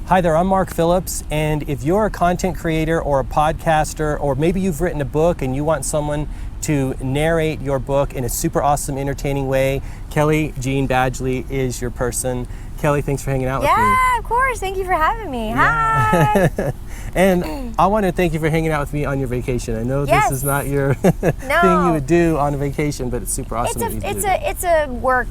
Hi there, I'm Mark Phillips, and if you're a content creator or a podcaster, or maybe you've written a book and you want someone to narrate your book in a super awesome, entertaining way, Kelly Jean Badgley is your person. Kelly, thanks for hanging out with me. Yeah, of course. Thank you for having me. Yeah. Hi. And I want to thank you for hanging out with me on your vacation. I know this is not your thing you would do on a vacation, but it's super awesome. It's a work,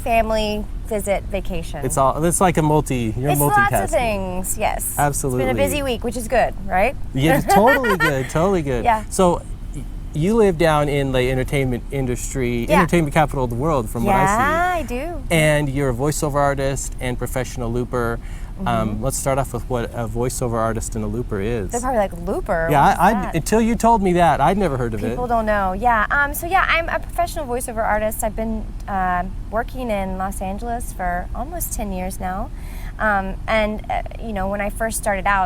family, visit, vacation. It's like a multitasking. It's lots of things, yes. Absolutely. It's been a busy week, which is good, right? Yeah, totally good, totally good. Yeah. So you live down in the entertainment industry, entertainment capital of the world from what I see. Yeah, I do. And you're a voiceover artist and professional looper. Let's start off with what a voiceover artist and a looper is. They're probably like, looper? Yeah, until you told me that, I'd never heard of it. People don't know. Yeah, I'm a professional voiceover artist. I've been working in Los Angeles for almost 10 years now. When I first started out,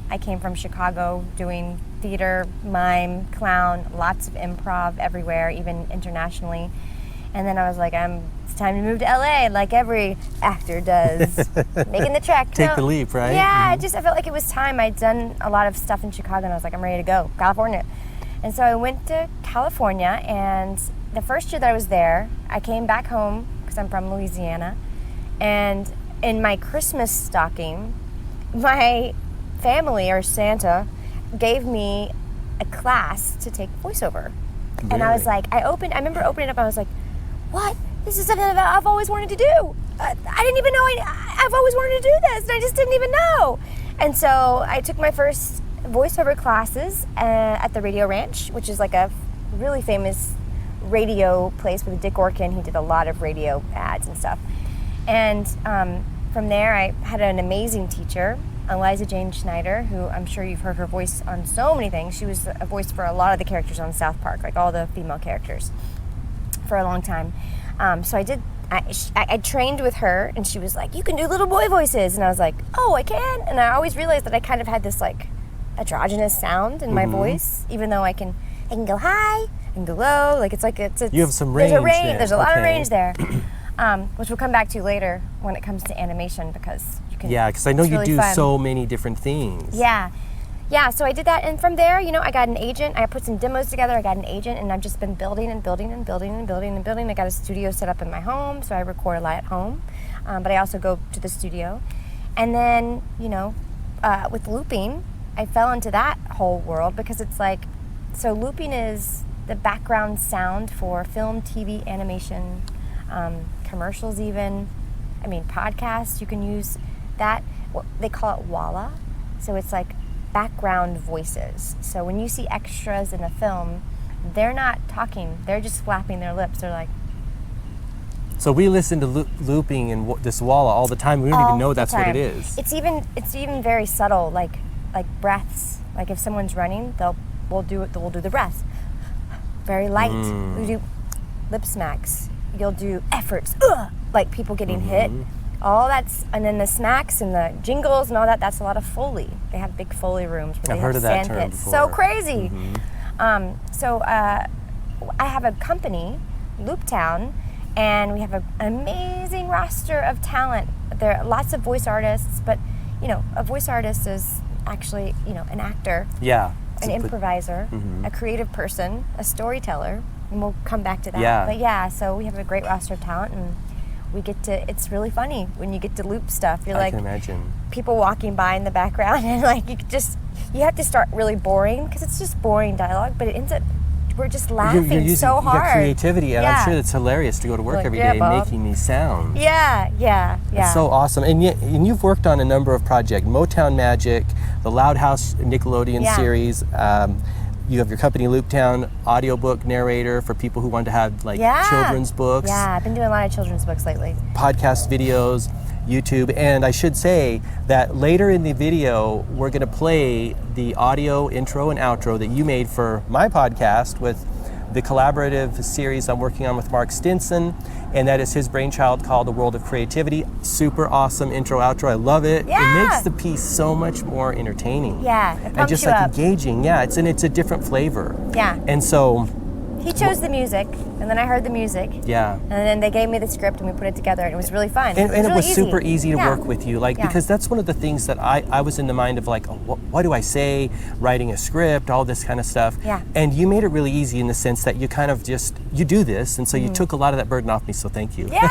I came from Chicago doing theater, mime, clown, lots of improv everywhere, even internationally. And then I was like, it's time to move to LA, like every actor does, making the trek. Take the leap, right? Yeah, I felt like it was time. I'd done a lot of stuff in Chicago, and I was like, I'm ready to go, California. And so I went to California, and the first year that I was there, I came back home, because I'm from Louisiana, and in my Christmas stocking, my family, or Santa, gave me a class to take voiceover. Really? And I was like, I remember opening it up, and I was like, what? This is something that I've always wanted to do. I didn't even know I've always wanted to do this, and I just didn't even know. And so I took my first voiceover classes at the Radio Ranch, which is like a really famous radio place with Dick Orkin. He did a lot of radio ads and stuff. And from there, I had an amazing teacher, Eliza Jane Schneider, who I'm sure you've heard her voice on so many things. She was a voice for a lot of the characters on South Park, like all the female characters, for a long time. So I trained with her, and she was like, you can do little boy voices. And I was like, oh, I can? And I always realized that I kind of had this like androgynous sound in my voice, even though I can go high and go low. Like you have some range. There's a lot of range there, which we'll come back to later when it comes to animation, because you can. Yeah, because I know you do so many different things. Yeah, so I did that, and from there, I got an agent. I put some demos together. I got an agent, and I've just been building and building and building and building and building. I got a studio set up in my home, so I record a lot at home, but I also go to the studio. And then, with looping, I fell into that whole world, because it's like, so looping is the background sound for film, TV, animation, commercials even. I mean, podcasts, you can use that. They call it walla, so it's like background voices. So when you see extras in a film, they're not talking, they're just flapping their lips. They're like. So we listen to looping and this walla all the time. We don't even know that's what it is. It's even very subtle, like breaths. Like if someone's running, we'll do the breath. Very light. We do lip smacks. You'll do efforts, like people getting hit. All and then the smacks and the jingles and all that, that's a lot of Foley. They have big Foley rooms where I've they heard have of that sand term pits. before. So crazy. I have a company, Looptown, and we have an amazing roster of talent. There are lots of voice artists, but a voice artist is actually, an actor, an improviser, a creative person, a storyteller, and we'll come back to that. Yeah. But so we have a great roster of talent, and it's really funny when you get to loop stuff. You're like, I can imagine. People walking by in the background, and like you have to start really boring, because it's just boring dialogue, but it ends up, we're just laughing so hard. You got creativity, and I'm sure it's hilarious to go to work every day making these sounds. Yeah. It's so awesome. And you've worked on a number of projects, Motown Magic, the Loud House Nickelodeon series. You have your company, Looptown, audiobook narrator for people who want to have children's books. Yeah, I've been doing a lot of children's books lately. Podcast videos, YouTube, and I should say that later in the video, we're going to play the audio intro and outro that you made for my podcast with the collaborative series I'm working on with Mark Stinson, and that is his brainchild called The World of Creativity. Super awesome intro, outro. I love it. Yeah. It makes the piece so much more entertaining. Yeah, it pumps and just you up. Engaging. Yeah, it's a different flavor. Yeah. And so He chose the music, and then I heard the music. Yeah. And then they gave me the script, and we put it together, and it was really fun. And it really was easy. super easy to Yeah. work with you, like, Yeah. because that's one of the things that I was in the mind of, like, oh, what do I say, writing a script, all this kind of stuff. Yeah. And you made it really easy in the sense that you kind of just, you do this, and so you took a lot of that burden off me, so thank you. Yeah,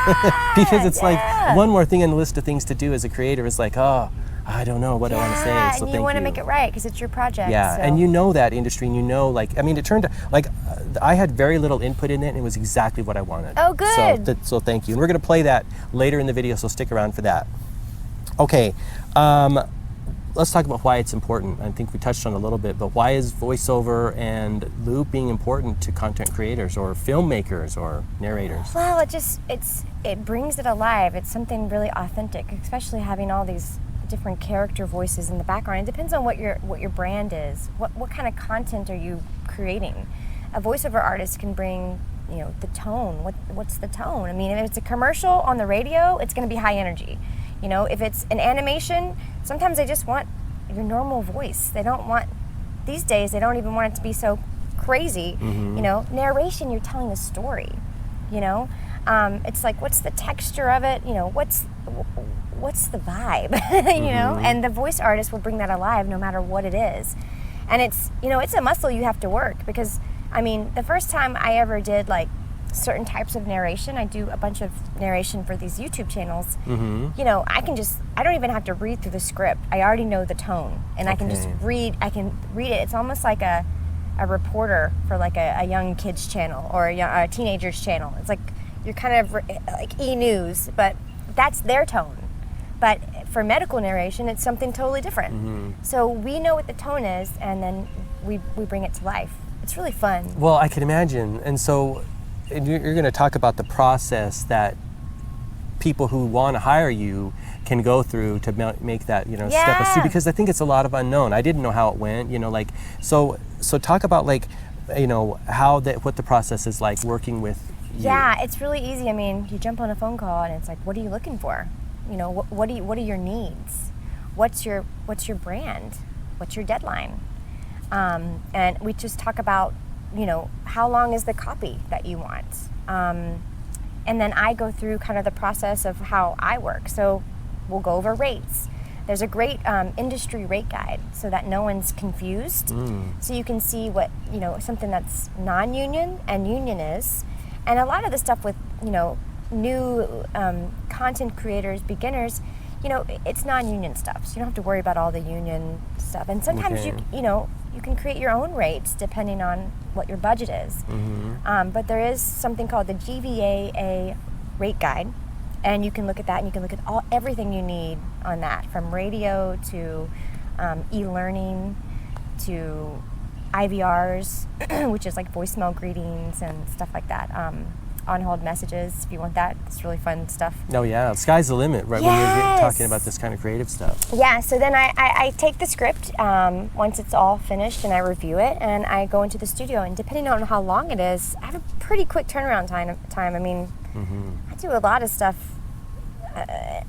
Because it's like, yeah. one more thing on the list of things to do as a creator is like, oh, I don't know what I want to say, so and thank you want to you. make it right, because it's your project. Yeah, so. and you know that industry, and you know, like, I mean, it turned out, like, I had very little input in it, and it was exactly what I wanted. Oh, good. So thank you. And we're going to play that later in the video, so stick around for that. Okay, let's talk about why it's important. I think we touched on it a little bit, but why is voiceover and looping important to content creators or filmmakers or narrators? Well, it brings it alive. It's something really authentic, especially having all these different character voices in the background. It depends on what your brand is. What kind of content are you creating? A voiceover artist can bring, the tone. What's the tone? I mean, if it's a commercial on the radio, it's going to be high energy. If it's an animation, sometimes they just want your normal voice. They don't want, these days, they don't even want it to be so crazy. Mm-hmm. Narration, you're telling a story. It's like, what's the texture of it? What's the vibe? Mm-hmm. And the voice artist will bring that alive no matter what it is. And it's a muscle you have to work, because, the first time I ever did like certain types of narration, I do a bunch of narration for these YouTube channels. Mm-hmm. I don't even have to read through the script. I already know the tone, and I can just read it. It's almost like a reporter for like a young kids channel or a teenager's channel. It's like you're kind of like e-news, but that's their tone. But for medical narration, it's something totally different. Mm-hmm. So we know what the tone is, and then we bring it to life. It's really fun. Well, I can imagine. And so you're going to talk about the process that people who want to hire you can go through to make that, step us through, because I think it's a lot of unknown. I didn't know how it went, so talk about what the process is like working with you. Yeah, it's really easy. You jump on a phone call and it's like, what are you looking for? What are your needs? What's your brand? What's your deadline? And we just talk about, how long is the copy that you want? And then I go through kind of the process of how I work. So we'll go over rates. There's a great industry rate guide so that no one's confused. So you can see what, something that's non-union and union is. And a lot of the stuff with, new content creators, beginners, it's non-union stuff. So you don't have to worry about all the union stuff. And sometimes you can create your own rates depending on what your budget is. Mm-hmm. But there is something called the GVAA rate guide, and you can look at that, and you can look at everything you need on that, from radio to e-learning to IVRs, which is like voicemail greetings and stuff like that. On-hold messages, if you want that. It's really fun stuff. Oh yeah, sky's the limit, right? When you're talking about this kind of creative stuff. Yeah, so then I take the script once it's all finished, and I review it, and I go into the studio, and depending on how long it is, I have a pretty quick turnaround time. I do a lot of stuff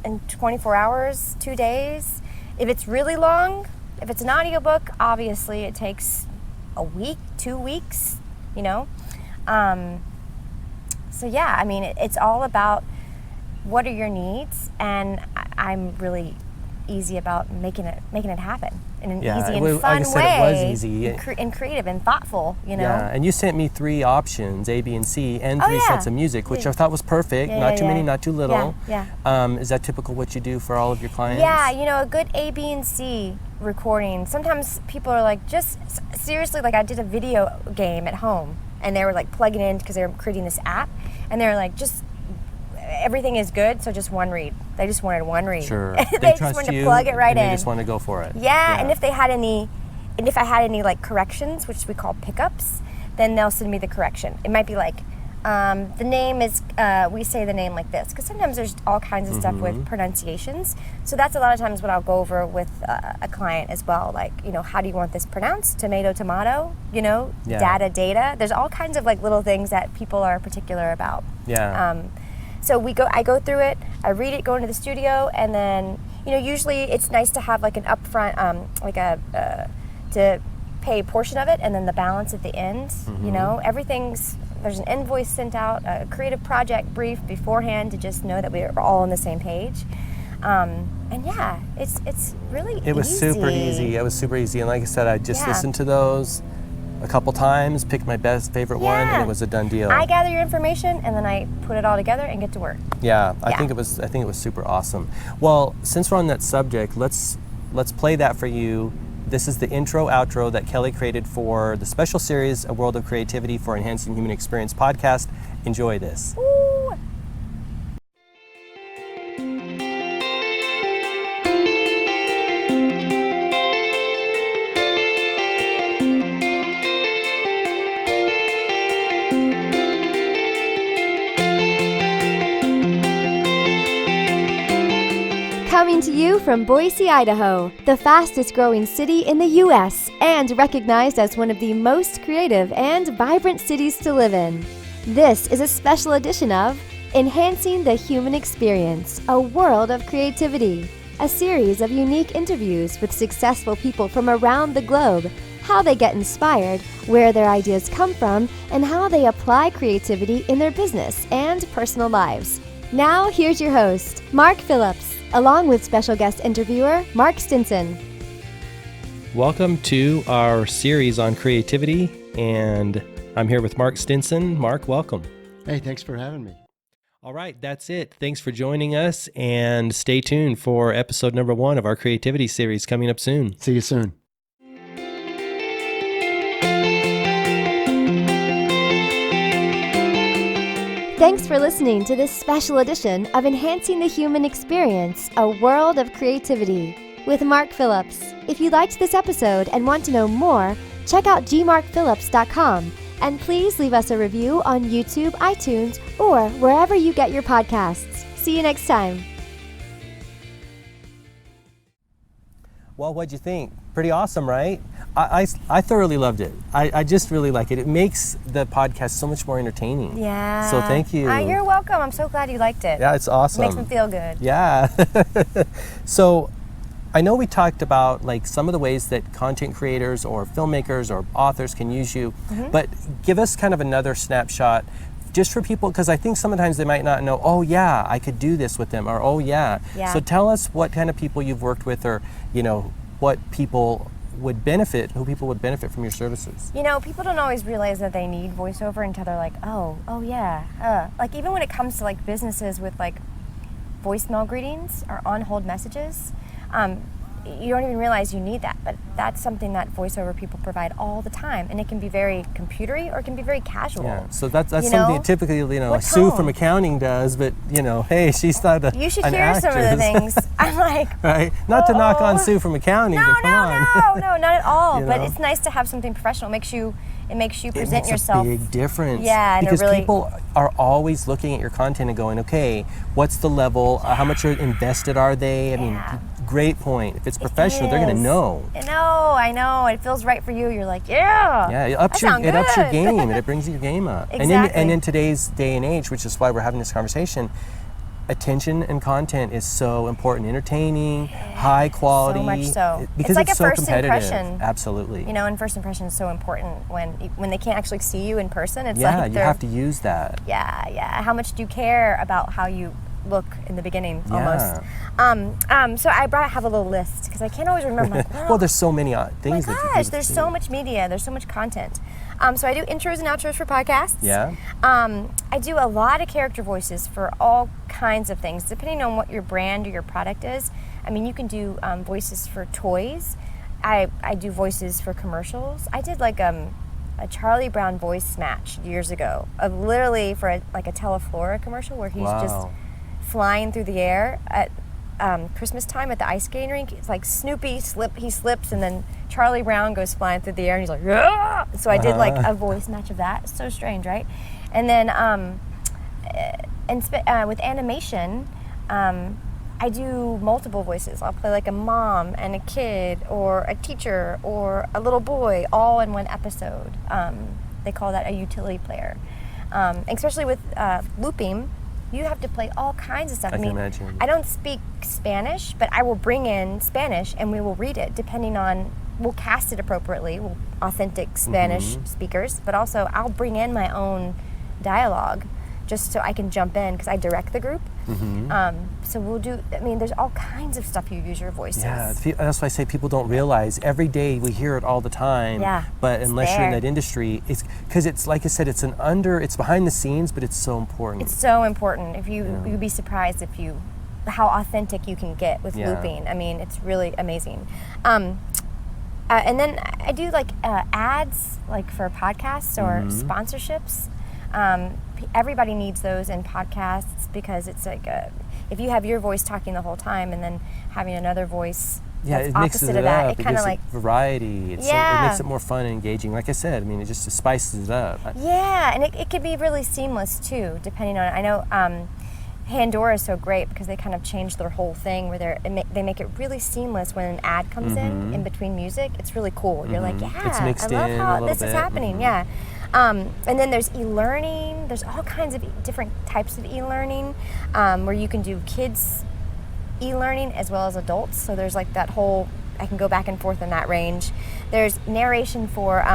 in 24 hours, 2 days. If it's really long, if it's an audiobook, obviously it takes a week, 2 weeks, So yeah, it's all about what are your needs, and I'm really easy about making it happen in an easy and fun like I said, way. it was easy and creative and thoughtful. Yeah, and you sent me 3 options, A, B, and C, and 3 sets of music, which I thought was perfect. Not too many, not too little. Yeah. Is that typical what you do for all of your clients? Yeah, a good A, B, and C recording. Sometimes people are like, just seriously, like I did a video game at home, and they were like plugging in because they were creating this app, and they were like, just everything is good, so just one read. They just wanted one read. Sure. They just wanted to plug it right in. They just want to go for it. Yeah, and if I had any like corrections, which we call pickups, then they'll send me the correction. It might be like, the name is, we say the name like this, because sometimes there's all kinds of stuff with pronunciations. So that's a lot of times what I'll go over with a client as well. Like, how do you want this pronounced? Tomato, tomato, data, data. There's all kinds of like little things that people are particular about. Yeah. So I go through it, I read it, go into the studio, and then, usually it's nice to have like an upfront, to pay a portion of it and then the balance at the end. You know, there's an invoice sent out, a creative project brief beforehand to just know that we're all on the same page. And yeah, it's really easy. It was super easy. It was super easy. And like I said, I just listened to those a couple times, picked my favorite one, and it was a done deal. I gather your information and then I put it all together and get to work. Yeah, I think it was super awesome. Well, since we're on that subject, let's play that for you. This is the intro outro that Kelly created for the special series A World of Creativity for Enhancing Human Experience podcast. Enjoy this. Ooh. Coming to you from Boise, Idaho, the fastest growing city in the U.S. and recognized as one of the most creative and vibrant cities to live in. This is a special edition of Enhancing the Human Experience, A World of Creativity, a series of unique interviews with successful people from around the globe, how they get inspired, where their ideas come from, and how they apply creativity in their business and personal lives. Now, here's your host, Mark Phillips, along with special guest interviewer Mark Stinson. Welcome to our series on creativity, and I'm here with Mark Stinson. Mark, welcome. Hey, thanks for having me. All right, that's it. Thanks for joining us, and stay tuned for episode number 1 of our creativity series coming up soon. See you soon. Thanks for listening to this special edition of Enhancing the Human Experience, A World of Creativity with Mark Phillips. If you liked this episode and want to know more, check out gmarkphillips.com and please leave us a review on YouTube, iTunes, or wherever you get your podcasts. See you next time. Well, what'd you think? Pretty awesome, right? I thoroughly loved it. I just really like it. It makes the podcast so much more entertaining. Yeah. So thank you. You're welcome. I'm so glad you liked it. Yeah, it's awesome. It makes me feel good. Yeah. So I know we talked about like some of the ways that content creators or filmmakers or authors can use you, but give us kind of another snapshot just for people, because I think sometimes they might not know, oh yeah, I could do this with them, or oh yeah. So tell us what kind of people you've worked with, or what people would benefit, who people would benefit from your services. People don't always realize that they need voiceover until they're like, oh yeah. Like even when it comes to like businesses with like voicemail greetings or on hold messages, you don't even realize you need that, but that's something that voiceover people provide all the time, and it can be very computery or it can be very casual. Yeah, so that's something typically Sue from accounting does, but hey, she's not an You should an hear actress. some of the things. I'm like, right? Not to knock on Sue from accounting, but come on. No, not at all. But it's nice to have something professional. It makes you present yourself. It makes a big difference. Yeah, and because people are always looking at your content and going, okay, what's the level? How much invested are they? I mean, great point. If it's professional, they're going to know. I know. It feels right for you. You're like, yeah. Yeah, it ups your game, and it brings your game up. Exactly. And in today's day and age, which is why we're having this conversation, attention and content is so important. Entertaining, high quality. So much so. Because it's like it's so a first competitive. impression. Absolutely. And first impression is so important when they can't actually see you in person. It's yeah, like you have to use that. Yeah. How much do you care about how you look in the beginning, almost? So I have a little list because I can't always remember. Like, well, there's so many things. Oh my gosh, there's so much media. There's so much content. So I do intros and outros for podcasts. Yeah. I do a lot of character voices for all kinds of things, depending on what your brand or your product is. I mean, you can do voices for toys. I do voices for commercials. I did like a Charlie Brown voice match years ago, of literally for a Teleflora commercial where he's just flying through the air at Christmas time at the ice skating rink. It's like Snoopy he slips, and then Charlie Brown goes flying through the air, and he's like, "Aah!" So I did like a voice match of that. It's so strange, right? And then with animation, I do multiple voices. I'll play like a mom and a kid, or a teacher, or a little boy, all in one episode. They call that a utility player. Especially with looping, you have to play all kinds of stuff. I can imagine. I don't speak Spanish, but I will bring in Spanish and we will read it depending on we'll cast it appropriately. We'll authentic Spanish speakers, but also I'll bring in my own dialogue just so I can jump in because I direct the group. So we'll do, I mean, there's all kinds of stuff you use your voices. Yeah, that's why I say people don't realize every day we hear it all the time. Yeah, but unless you're in there. that industry, it's because it's like I said, it's behind the scenes, but it's so important. It's so important. If you'd be surprised how authentic you can get with looping. I mean, it's really amazing. And then I do like ads, like for podcasts or sponsorships. Everybody needs those in podcasts because it's like if you have your voice talking the whole time and then having another voice that's it mixes opposite it of that, up. it kind of like variety. It makes it more fun and engaging. Like I said, I mean, it just spices it up. Yeah, and it can be really seamless too, depending on. I know Pandora is so great because they kind of changed their whole thing where they make it really seamless when an ad comes in between music. It's really cool. You're like, yeah, it's mixed I love in how a this little is bit. happening. Yeah. And then there's e-learning. There's all kinds of different types of e-learning where you can do kids e-learning as well as adults. So there's like that whole, I can go back and forth in that range. There's narration for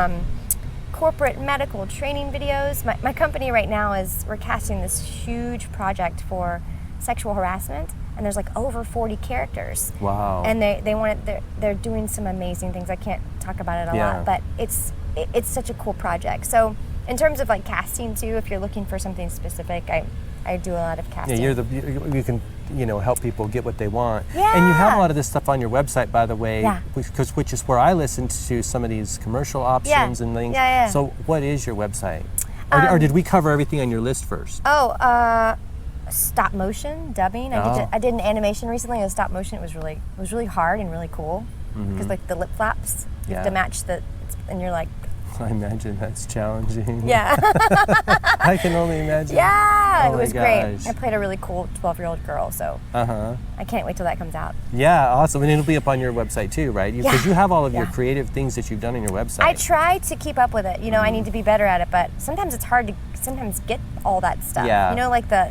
corporate medical training videos. My company right now we're casting this huge project for sexual harassment, and there's like over 40 characters. Wow. And they're doing some amazing things. I can't talk about it a lot, but it's such a cool project. So in terms of like casting too, if you're looking for something specific, I do a lot of casting. Yeah, you can help people get what they want. Yeah. And you have a lot of this stuff on your website, by the way, Yeah. which is where I listen to some of these commercial options and things. Yeah. So what is your website? Or did we cover everything on your list first? Stop motion dubbing. I did an animation recently. It was stop motion. It was really hard and really cool because like the lip flaps, you have to match and you're like. I imagine that's challenging. Yeah. I can only imagine. Yeah, Oh it was my great. gosh. I played a really cool 12-year-old girl, so I can't wait till that comes out. Yeah, awesome. And it'll be up on your website too, right? Because you have all of your Yeah. creative things that you've done on your website. I try to keep up with it. I need to be better at it, but sometimes it's hard to get all that stuff. Yeah. Like the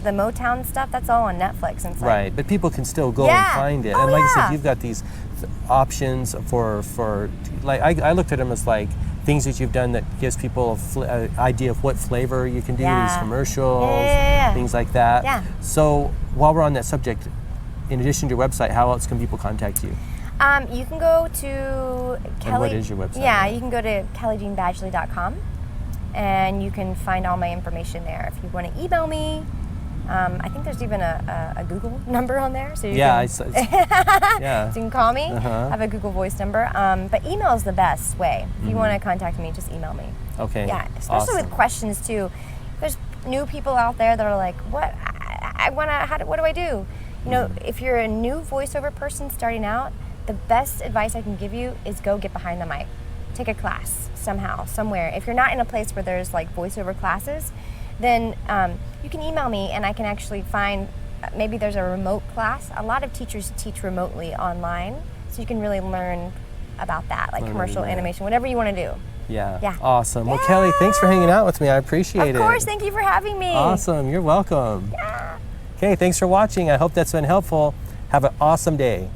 Motown stuff, that's all on Netflix. And it's like, Right, but people can still go Yeah. and find it. Oh, And like I yeah. said, you've got these options for like I looked at them as like things that you've done that gives people an idea of what flavor you can do, these commercials, Yeah. things like that. Yeah. So while we're on that subject, in addition to your website, how else can people contact you? You can go to Kelly. And what is your website? Yeah, you can go to kellyjeanbadgley.com and you can find all my information there. If you want to email me, I think there's even a Google number on there, so you Yeah, can, yeah. so you can call me. I have a Google Voice number, but email is the best way. If you want to contact me, just email me. Okay. Yeah, especially with questions too. There's new people out there that are like, "What? What do I do?" If you're a new voiceover person starting out, the best advice I can give you is go get behind the mic, take a class somehow, somewhere. If you're not in a place where there's like voiceover classes, then you can email me and I can actually find, maybe there's a remote class. A lot of teachers teach remotely online, so you can really learn about that, like commercial animation, whatever you want to do. Yeah. Awesome. Well, Kelly, thanks for hanging out with me. I appreciate it. Of course, thank you for having me. Awesome. You're welcome. Okay, thanks for watching. I hope that's been helpful. Have an awesome day.